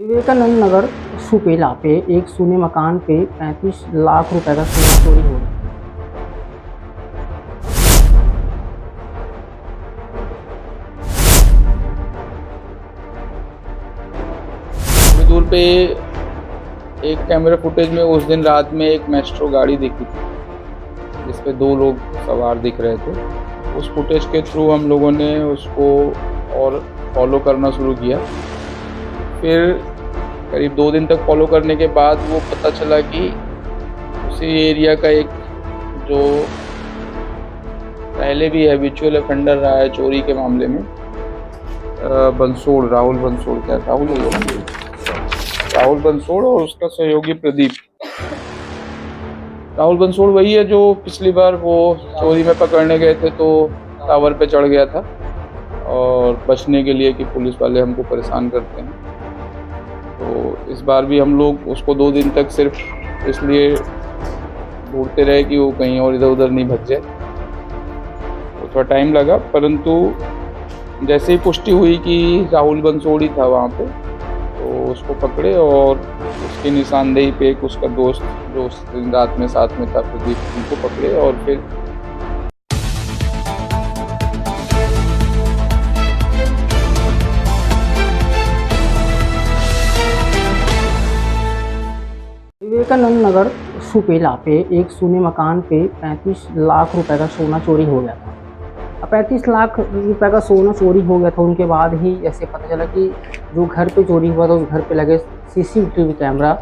विवेकानंद नगर सुपेला पे एक सूने मकान पे 35 लाख रुपए का सोना चोरी हो गया। थोड़ी दूर पे एक कैमरा फुटेज में उस दिन रात में एक मेस्ट्रो गाड़ी दिखी थी जिसपे 2 लोग सवार दिख रहे थे। उस फुटेज के थ्रू हम लोगों ने उसको और फॉलो करना शुरू किया। फिर करीब 2 दिन तक फॉलो करने के बाद वो पता चला कि उसी एरिया का एक जो पहले भी हैबिचुअल ऑफेंडर रहा है चोरी के मामले में, राहुल बंसोड़ और उसका सहयोगी प्रदीप। राहुल बंसोड़ वही है जो पिछली बार वो चोरी में पकड़ने गए थे तो टावर पे चढ़ गया था और बचने के लिए कि पुलिस वाले हमको परेशान करते हैं। तो इस बार भी हम लोग उसको 2 दिन तक सिर्फ इसलिए ढूंढते रहे कि वो कहीं और इधर उधर नहीं भग जाए। तो थोड़ा टाइम लगा, परंतु जैसे ही पुष्टि हुई कि राहुल बंसोड़ ही था वहाँ पे, तो उसको पकड़े और उसकी निशानदेही पे एक उसका दोस्त जो उस दिन रात में साथ में था प्रदीप, उनको पकड़े और फिर विवेकानंद नगर सुपेला पे एक सूने मकान पे 35 लाख रुपए का सोना चोरी हो गया था। अब 35 लाख रुपए का सोना चोरी हो गया था, उनके बाद ही ऐसे पता चला कि जो घर पे चोरी हुआ था उस घर पे लगे सीसीटीवी कैमरा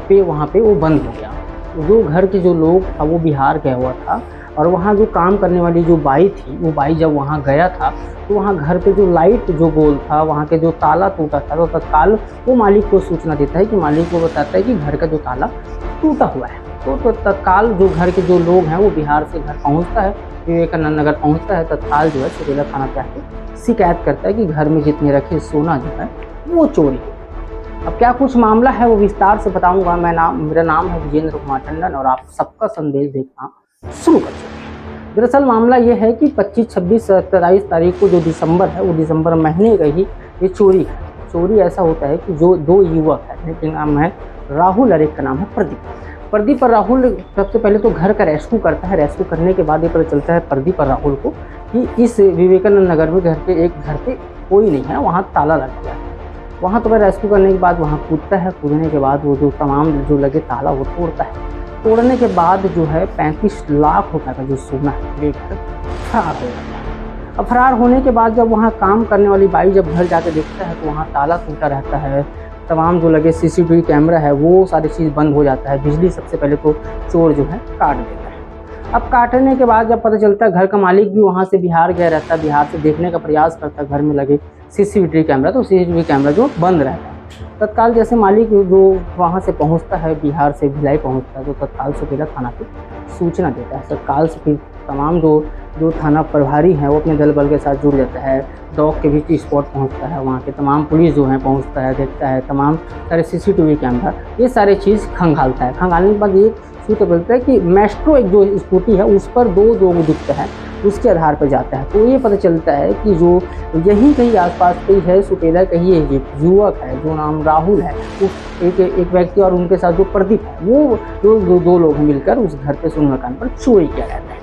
पे वहाँ पे वो बंद हो गया। जो घर के जो लोग था वो बिहार गया हुआ था और वहाँ जो काम करने वाली जो बाई थी, वो बाई जब वहाँ गया था तो वहाँ घर पे जो लाइट जो गोल था, वहाँ के जो ताला टूटा था, तो तत्काल वो मालिक को सूचना देता है कि मालिक को बताता है कि घर का जो ताला टूटा हुआ है। तो तत्काल जो घर के जो लोग हैं वो बिहार से घर पहुँचता है, विवेकानंद नगर पहुँचता है। तत्काल जो है सुपेला थाना पे आके शिकायत करता है कि घर में जितने रखे सोना जो है वो चोरी हो। अब क्या कुछ मामला है वो विस्तार से बताऊंगा। मेरा नाम है विजेंद्र कुमार टंडन और आप सबका संदेश देखना शुरू कर सकते हैं। दरअसल मामला ये है कि 25, 26, 27 तारीख को जो दिसंबर है वो दिसंबर महीने का ही ये चोरी है। चोरी ऐसा होता है कि जो 2 युवक है, एक नाम है राहुल और एक का नाम है प्रदीप और राहुल सबसे पहले तो घर का रेस्क्यू करता है। रेस्क्यू करने के बाद ये पता चलता है प्रदीप और राहुल को कि इस विवेकानंद नगर में घर पे कोई नहीं है, वहाँ ताला लगा हुआ है। वहाँ तो वह रेस्क्यू करने के बाद वहाँ कूदता है। कूदने के बाद वो जो तमाम जो लगे ताला वो तोड़ता है। तोड़ने के बाद जो है 35 लाख रुपए का जो सोना है लेकर फरार हो जाता है। अब फरार होने के बाद जब वहाँ काम करने वाली बाई जब घर जाके देखता है तो वहाँ ताला टूटा रहता है, तमाम जो लगे सीसीटीवी कैमरा है वो सारी चीज़ बंद हो जाता है। बिजली सबसे पहले तो चोर जो है काट देता है। अब काटने के बाद जब पता चलता है घर का मालिक भी वहाँ से बिहार गया रहता है, बिहार से देखने का प्रयास करता है घर में लगे सीसीटीवी कैमरा, तो सीसीटीवी कैमरा जो बंद रहता है। तत्काल जैसे मालिक जो वहाँ से पहुँचता है, बिहार से भिलाई पहुँचता है, तो तत्काल सुपेला थाना पे सूचना देता है। तत्काल से फिर तमाम जो थाना प्रभारी हैं वो अपने दल बल के साथ जुड़ जाता है। डॉग के भी स्पॉट पहुंचता है, वहाँ के तमाम पुलिस जो है पहुंचता है, देखता है तमाम सारे सीसीटीवी कैमरा, ये सारे चीज़ खंगालता है। खंगालने के बाद ये सूत्र बोलता है कि मेस्ट्रो एक जो स्कूटी है उस पर 2 लोग दिखते हैं, उसके आधार पर जाता है। तो ये पता चलता है कि जो यहीं कहीं आसपास कहीं है सुपेला का ही एक युवक है जो नाम राहुल है, उस एक व्यक्ति और उनके साथ जो प्रदीप है, वो जो 2 लोग मिलकर उस घर पे सूने मकान पर चोरी किया रहता है।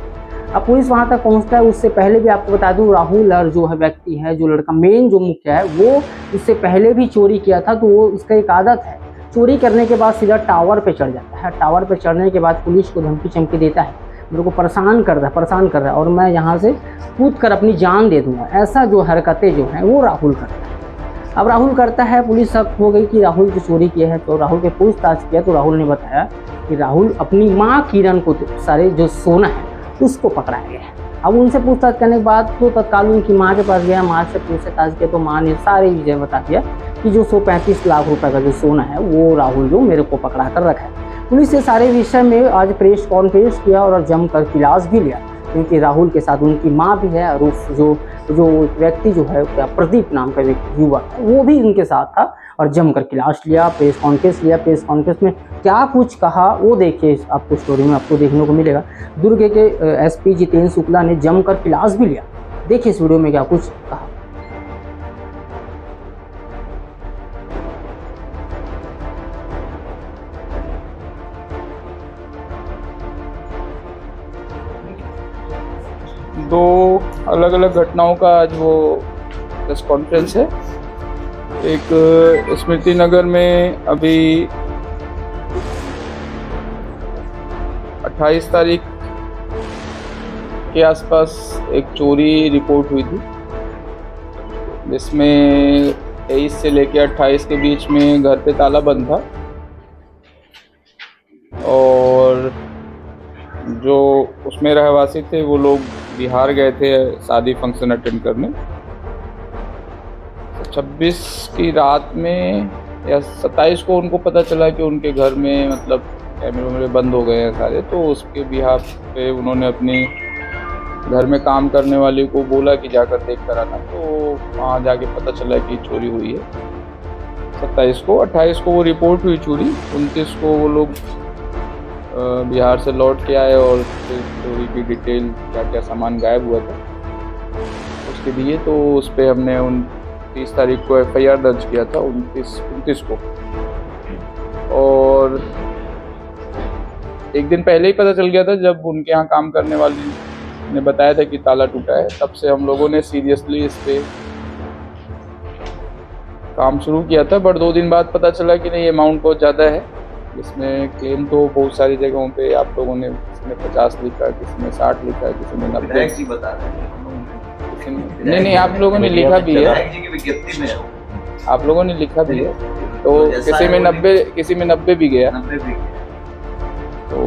अब पुलिस वहाँ तक पहुँचता है। उससे पहले भी आपको बता दूँ राहुल और जो है व्यक्ति है, जो लड़का मेन जो मुख्य है, वो उससे पहले भी चोरी किया था। तो वो इसका एक आदत है, चोरी करने के बाद सीधा टावर पे चढ़ जाता है। टावर पे चढ़ने के बाद पुलिस को धमकी चमकी देता है, मेरे को परेशान कर रहा है और मैं यहाँ से कूद कर अपनी जान दे दूँगा। ऐसा जो हरकतें जो हैं वो राहुल करता है। अब राहुल करता है, पुलिस शक हो गई कि राहुल की चोरी किया है, तो राहुल के पूछताछ किया तो राहुल ने बताया कि राहुल अपनी माँ किरण को सारे जो सोना है उसको पकड़ाया गया है। अब उनसे पूछताछ करने के बाद तो तत्काल उनकी माँ के पास गया, माँ से पूछताछ किया तो माँ ने सारी चीज़ें बता दिया कि जो 135 लाख रुपए का जो सोना है वो राहुल जो मेरे को पकड़ा कर रखा है। पुलिस ने सारे विषय में आज प्रेस कॉन्फ्रेंस किया और जमकर क्लास भी लिया, क्योंकि राहुल के साथ उनकी माँ भी है और जो व्यक्ति जो है प्रदीप नाम का युवक है वो भी उनके साथ था और जमकर क्लास लिया, प्रेस कॉन्फ्रेंस लिया। प्रेस कॉन्फ्रेंस में क्या कुछ कहा वो देखिए, आपको स्टोरी में आपको देखने को मिलेगा। दुर्ग के एसपी जितेंद्र शुक्ला ने जमकर क्लास भी लिया, देखिए इस वीडियो में क्या कुछ कहा। दो अलग अलग घटनाओं का आज वो प्रेस कॉन्फ्रेंस है। एक स्मृति नगर में अभी 28 तारीख के आसपास एक चोरी रिपोर्ट हुई थी, जिसमें 23 से लेकर 28 के बीच में घर पे ताला बंद था और जो उसमें रहवासी थे वो लोग बिहार गए थे शादी फंक्शन अटेंड करने। 26 की रात में या 27 को उनको पता चला कि उनके घर में मतलब कैमरे बंद हो गए हैं सारे, तो उसके बिहाफ पे उन्होंने अपने घर में काम करने वाले को बोला कि जाकर देख कर आना, तो वहाँ जाके पता चला कि चोरी हुई है 27 को। 28 को वो रिपोर्ट हुई चोरी, 29 को वो लोग बिहार से लौट के आए और फिर चोरी की डिटेल क्या क्या सामान गायब हुआ था उसके दिए, तो उस पर हमने 29 तारीख को FIR दर्ज किया था 29 को। और एक दिन पहले ही पता चल गया था जब उनके यहाँ काम करने वाली ने बताया था कि ताला टूटा है, तब से हम लोगों ने सीरियसली इस पे काम शुरू किया था। बट 2 दिन बाद पता चला कि नहीं, अमाउंट बहुत ज़्यादा है। इसमें क्लेम तो बहुत सारी जगहों पे आप लोगों ने, किसी ने 50 लिखा, किसी ने 60 लिखा, किसी ने 90। नहीं, आप लोगों ने लिखा भी है, आप लोगों ने लिखा भी है, तो किसी में 90 भी गया। तो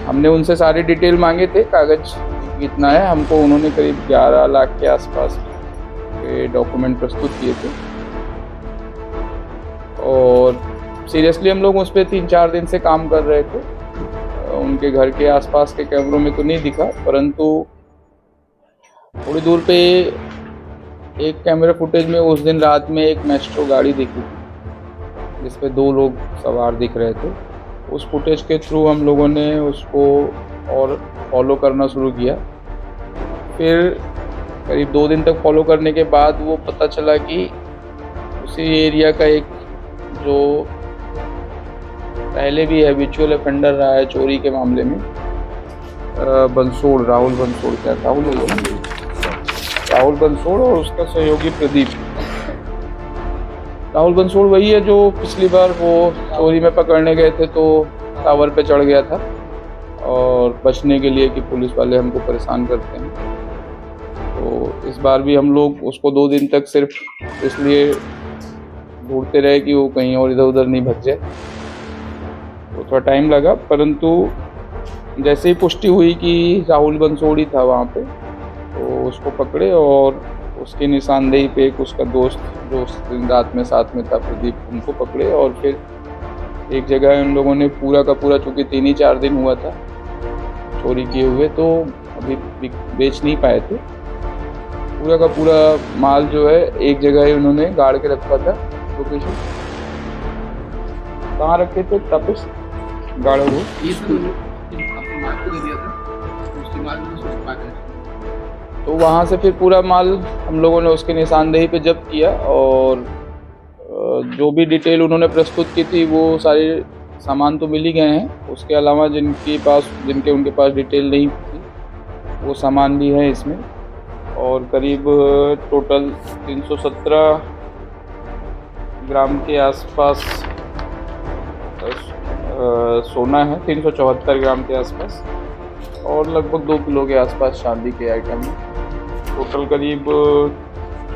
हमने उनसे सारे डिटेल मांगे थे, कागज कितना है, हमको उन्होंने करीब 11 लाख के आसपास के डॉक्यूमेंट प्रस्तुत किए थे। और सीरियसली हम लोग उस पर 3-4 दिन से काम कर रहे थे। उनके घर के आसपास के कैमरों में तो नहीं दिखा, परंतु थोड़ी दूर पे एक कैमरा फुटेज में उस दिन रात में एक मेस्ट्रो गाड़ी दिखी थी जिस पे 2 लोग सवार दिख रहे थे। उस फुटेज के थ्रू हम लोगों ने उसको और फॉलो करना शुरू किया। फिर करीब 2 दिन तक फॉलो करने के बाद वो पता चला कि उसी एरिया का एक जो पहले भी हैबिचुअल ऑफेंडर रहा है चोरी के मामले में, राहुल बंसोड़ और उसका सहयोगी प्रदीप। राहुल बंसोड़ वही है जो पिछली बार वो चोरी में पकड़ने गए थे तो टावर पे चढ़ गया था और बचने के लिए कि पुलिस वाले हमको परेशान करते हैं। तो इस बार भी हम लोग उसको 2 दिन तक सिर्फ इसलिए ढूंढते रहे कि वो कहीं और इधर उधर नहीं भग जाए, तो थोड़ा टाइम लगा। परंतु जैसे ही पुष्टि हुई कि राहुल बंसोड़ी था वहाँ पे, तो उसको पकड़े और उसकी निशानदेही पे एक उसका दोस्त जो उस दिन रात में साथ में था, प्रदीप, उनको पकड़े। और फिर एक जगह उन लोगों ने पूरा का पूरा, चूँकि 3 ही 4 दिन हुआ था चोरी किए हुए, तो अभी बेच नहीं पाए थे, पूरा का पूरा माल जो है एक जगह ही उन्होंने गाड़ के रखा था। लोकेशन कहाँ रखे थे? तापिस गाड़ा वो तो वहाँ से फिर पूरा माल हम लोगों ने उसके निशानदेही पे जब्त किया और जो भी डिटेल उन्होंने प्रस्तुत की थी वो सारे सामान तो मिल ही गए हैं। उसके अलावा जिनके उनके पास डिटेल नहीं थी वो सामान भी है इसमें। और करीब टोटल 317 ग्राम के आसपास सोना है, 374 ग्राम के आसपास, और लगभग 2 किलो के आसपास चांदी के आइटम है। टोटल करीब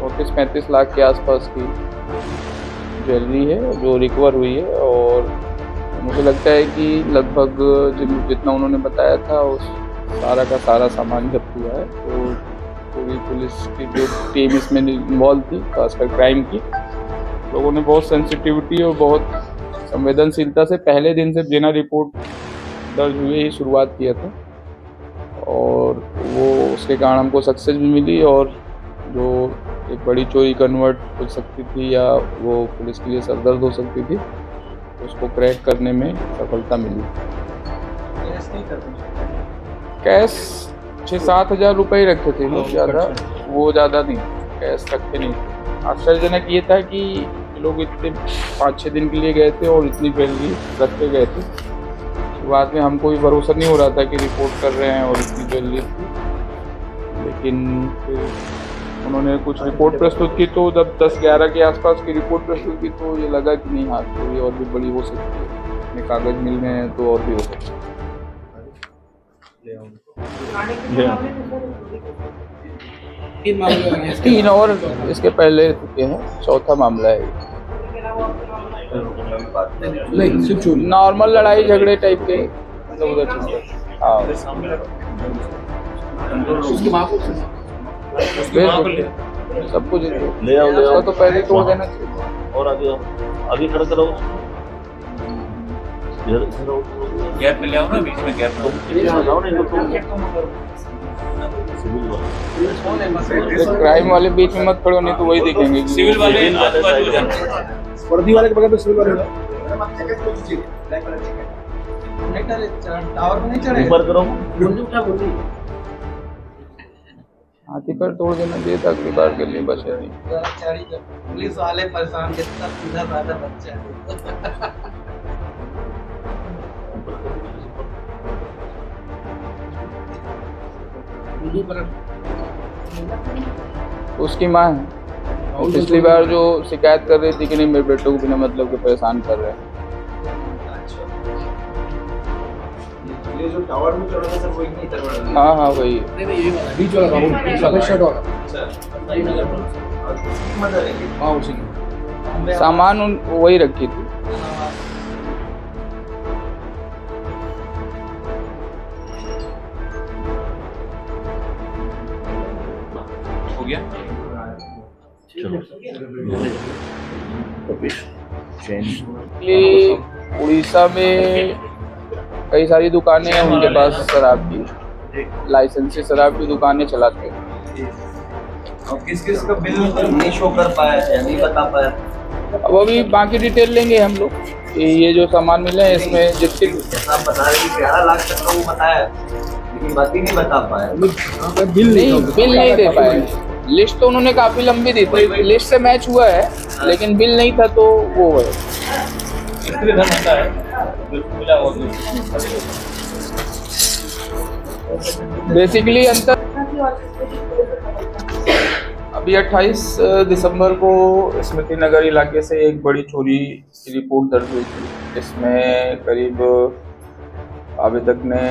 34-35 लाख के आसपास की ज्वेलरी है जो रिकवर हुई है। और मुझे लगता है कि लगभग जितना उन्होंने बताया था उस सारा का सारा सामान जब्त हुआ है। तो पूरी पुलिस की जो टीम इसमें इन्वॉल्व थी, खासकर क्राइम की, लोगों ने बहुत सेंसिटिविटी और बहुत संवेदनशीलता से पहले दिन से बिना रिपोर्ट दर्ज हुए ही शुरुआत किया था और वो उसके कारण हमको सक्सेस भी मिली। और जो एक बड़ी चोरी कन्वर्ट हो सकती थी या वो पुलिस के लिए सरदर्द हो सकती थी, उसको क्रैक करने में सफलता मिली। कैश 6-7 हज़ार रुपये रखे थे लोग, ज़्यादा नहीं, कैश रखे नहीं। आश्चर्यजनक ये था कि लोग इतने 5-6 दिन के लिए गए थे और इतनी ज्वेलरी रख के गए थे। शुरुआत में हमको भी भरोसा नहीं हो रहा था कि रिपोर्ट कर रहे हैं और इतनी ज्वेलरी थी। लेकिन फिर उन्होंने कुछ रिपोर्ट प्रस्तुत की, तो जब 10-11 के आसपास की रिपोर्ट प्रस्तुत की तो ये लगा कि नहीं, हाँ चोरी और भी बड़ी हो सकती है, अपने कागज मिल गए हैं तो और भी हो सकती है। तीन और इसके पहले चुके हैं, चौथा मामला है। नहीं सिर्फ चोरी। नॉर्मल लड़ाई झगड़े टाइप के मतलब उधर चलते हैं। हाँ उसकी माँ को बिल्कुल, सब कुछ ले आओ उसका तो पहले तोड़ देना चाहिए। और आगे आओ, आगे खड़ा कराओ, इधर इधर आओ, गैप में ले आओ ना, बीच में गैप में। लगाओ ना इनको, सिविल वाले क्राइम वाले बीच में मत खड़ो, नहीं तो वही दिखेंगे। सिविल वाले आजू बाजू जाना। वर्दी वाले के बगल में सिविल वाले होगा। ऊपर करो, हाथी पर तोड़ देना चाहिए था, अगली बार के लिए बचे नहीं। पुलिस वाले परेशान, जितना सीधा साधा बच्चा है। उसकी माँ है, वो पिछली बार जो शिकायत कर रही थी कि नहीं मेरे बेटों को बिना मतलब के परेशान कर रहे हैं। ये जो टावर में चढ़ा था सर, वो नहीं तरवाड़ा। हाँ हाँ वही है। बीच वाला राहुल, सफेद शर्ट वाला। हाँ उसी की। सामान वही रखी थी। हो गया। ये उड़ीसा में कई सारी दुकानें हैं उनके पास शराब की, लाइसेंसी शराब की दुकानें चलाते हैं। और किस किस का बिल नहीं शो कर पाया है, नहीं बता पाया। अब अभी बाकी डिटेल लेंगे हम लोग कि ये जो सामान मिले हैं इसमें जितनी आप बता रहे कि 11 लाख तक का वो बताया, लेकिन बात ही नहीं बता पाया। बिल बिल नहीं दे पाए। लिस्ट तो उन्होंने काफी लंबी दी थी, लिस्ट से मैच हुआ है, लेकिन बिल नहीं था तो वो है। बेसिकली अंतर अभी 28 दिसंबर को स्मृति नगर इलाके से एक बड़ी चोरी की रिपोर्ट दर्ज हुई थी। इसमें करीब आवेदक ने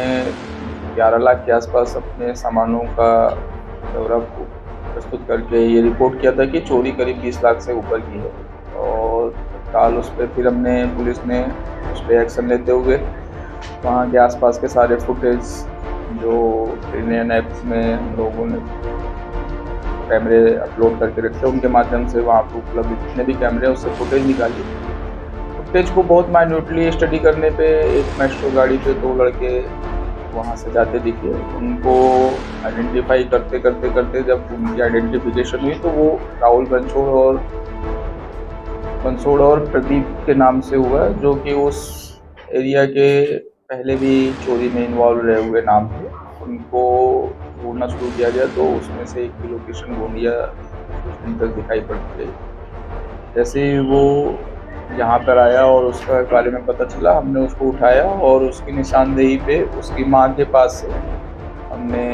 11 लाख के आसपास अपने सामानों का ब्यौरा प्रस्तुत करके ये रिपोर्ट किया था कि चोरी करीब 20 लाख से ऊपर की है। और तत्काल उस पर फिर हमने पुलिस ने उस पर एक्शन लेते हुए वहाँ के आसपास के सारे फुटेज जो इंडियन ऐप्स में हम लोगों ने कैमरे अपलोड करके रखे, उनके माध्यम से वहाँ पर उपलब्ध जितने भी कैमरे हैं उससे फुटेज निकाली। फुटेज को बहुत माइन्यूटली स्टडी करने पे एक मेट्रो गाड़ी पे 2 लड़के वहाँ से जाते दिखे। उनको आइडेंटिफाई करते करते जब उनकी आइडेंटिफिकेशन हुई तो वो राहुल बंसोड़ और प्रदीप के नाम से हुआ, जो कि उस एरिया के पहले भी चोरी में इन्वॉल्व रहे हुए नाम थे। उनको ढूंढना शुरू किया गया तो उसमें से एक की लोकेशन गोंदिया कुछ दिन तक दिखाई पड़ती रही। जैसे ही वो यहाँ पर आया और उसका बारे में पता चला, हमने उसको उठाया और उसकी निशानदेही पे उसकी माँ के पास से हमने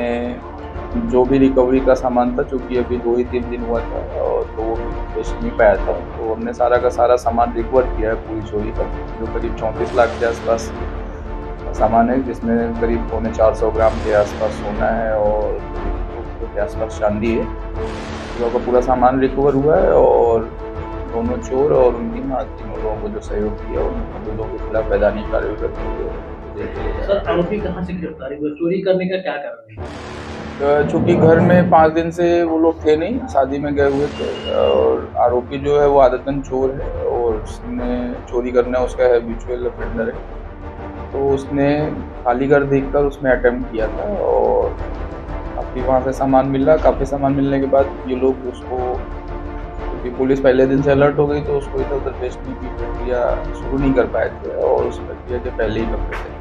जो भी रिकवरी का सामान था, चूँकि अभी 2 ही 3 दिन हुआ था और तो वो बेच नहीं पाया था, तो हमने सारा का सारा सामान रिकवर किया है पूरी चोरी का, जो करीब 34 लाख के आसपास सामान है, जिसमें करीब 450 ग्राम के आसपास सोना है और के आसपास चांदी है। पूरा का पूरा सामान रिकवर हुआ है और दोनों चोर और उनकी माँ, तीनों लोगों को जो सहयोग किया उन लोगों के खिलाफ वैधानिक कार्रवाई करते हुए। सर आरोपी कहाँ से गिरफ्तार हुए, चोरी करने का क्या कारण है? चूँकि घर में 5 दिन से वो लोग थे नहीं, शादी में गए हुए थे, और आरोपी जो है वो आदतन चोर है और उसने चोरी करना उसका हैबिचुअल ऑफेंडर है। तो उसने खाली घर देखकर उसमें अटेम्प्ट किया था और काफ़ी वहाँ से सामान मिला। काफ़ी सामान मिलने के बाद ये लोग उसको, क्योंकि पुलिस पहले दिन से अलर्ट हो गई तो उसको इधर उधर बेचने की प्रक्रिया शुरू नहीं कर पाए थे और उस प्रक्रिया के पहले ही पकड़े थे।